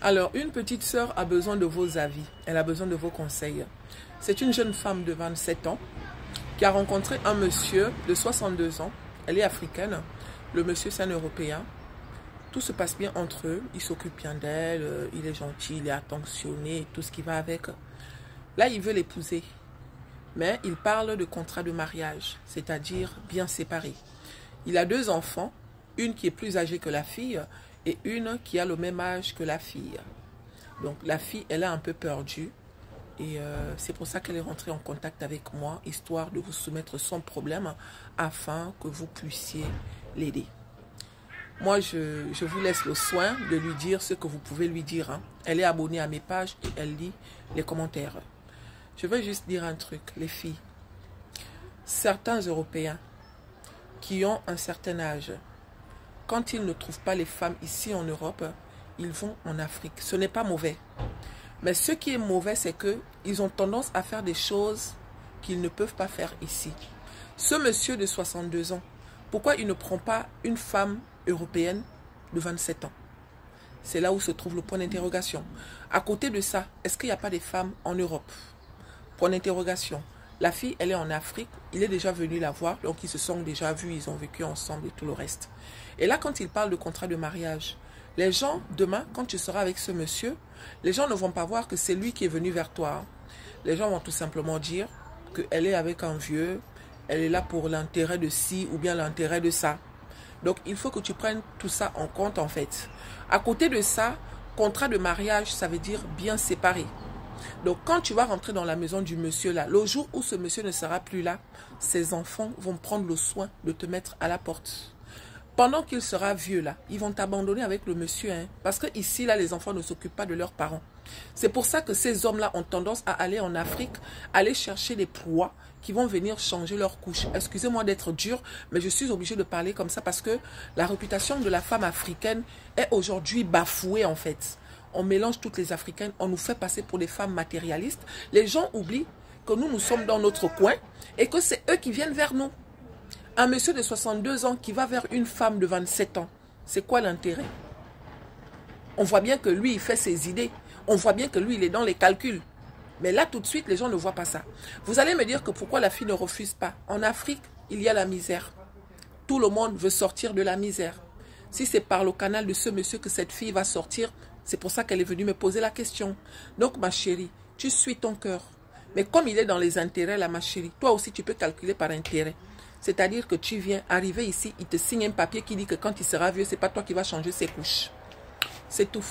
Alors, une petite sœur a besoin de vos avis. Elle a besoin de vos conseils. C'est une jeune femme de 27 ans qui a rencontré un monsieur de 62 ans. Elle est africaine. Le monsieur, c'est un Européen. Tout se passe bien entre eux. Il s'occupe bien d'elle. Il est gentil, il est attentionné, tout ce qui va avec. Là, il veut l'épouser. Mais il parle de contrat de mariage, c'est-à-dire bien séparé. Il a 2 enfants, une qui est plus âgée que la fille et une qui a le même âge que la fille. Donc la fille, elle est un peu perdue et c'est pour ça qu'elle est rentrée en contact avec moi, histoire de vous soumettre son problème afin que vous puissiez l'aider. Moi, je vous laisse le soin de lui dire ce que vous pouvez lui dire. Hein. Elle est abonnée à mes pages et elle lit les commentaires. Je veux juste dire un truc, les filles. Certains Européens qui ont un certain âge, quand ils ne trouvent pas les femmes ici en Europe, ils vont en Afrique. Ce n'est pas mauvais. Mais ce qui est mauvais, c'est qu'ils ont tendance à faire des choses qu'ils ne peuvent pas faire ici. Ce monsieur de 62 ans, pourquoi il ne prend pas une femme européenne de 27 ans? C'est là où se trouve le point d'interrogation. À côté de ça, est-ce qu'il n'y a pas des femmes en Europe? Point d'interrogation. La fille, elle est en Afrique. Il est déjà venu la voir. Donc, ils se sont déjà vus. Ils ont vécu ensemble et tout le reste. Et là, quand il parle de contrat de mariage, les gens, demain, quand tu seras avec ce monsieur, les gens ne vont pas voir que c'est lui qui est venu vers toi. Les gens vont tout simplement dire qu'elle est avec un vieux. Elle est là pour l'intérêt de ci ou bien l'intérêt de ça. Donc, il faut que tu prennes tout ça en compte, en fait. À côté de ça, contrat de mariage, ça veut dire bien séparé. Donc, quand tu vas rentrer dans la maison du monsieur là, le jour où ce monsieur ne sera plus là, ses enfants vont prendre le soin de te mettre à la porte. Pendant qu'il sera vieux là, ils vont t'abandonner avec le monsieur. Hein, parce que ici, là, les enfants ne s'occupent pas de leurs parents. C'est pour ça que ces hommes-là ont tendance à aller en Afrique, aller chercher des proies qui vont venir changer leur couche. Excusez-moi d'être dur, mais je suis obligée de parler comme ça parce que la réputation de la femme africaine est aujourd'hui bafouée en fait. On mélange toutes les Africaines, on nous fait passer pour des femmes matérialistes. Les gens oublient que nous sommes dans notre coin et que c'est eux qui viennent vers nous. Un monsieur de 62 ans qui va vers une femme de 27 ans, c'est quoi l'intérêt? On voit bien que lui, il fait ses idées. On voit bien que lui, il est dans les calculs. Mais là, tout de suite, les gens ne voient pas ça. Vous allez me dire que pourquoi la fille ne refuse pas? En Afrique, il y a la misère. Tout le monde veut sortir de la misère. Si c'est par le canal de ce monsieur que cette fille va sortir, c'est pour ça qu'elle est venue me poser la question. Donc, ma chérie, tu suis ton cœur. Mais comme il est dans les intérêts, là, ma chérie, toi aussi, tu peux calculer par intérêt. C'est-à-dire que tu viens arriver ici, il te signe un papier qui dit que quand il sera vieux, ce n'est pas toi qui vas changer ses couches. C'est tout.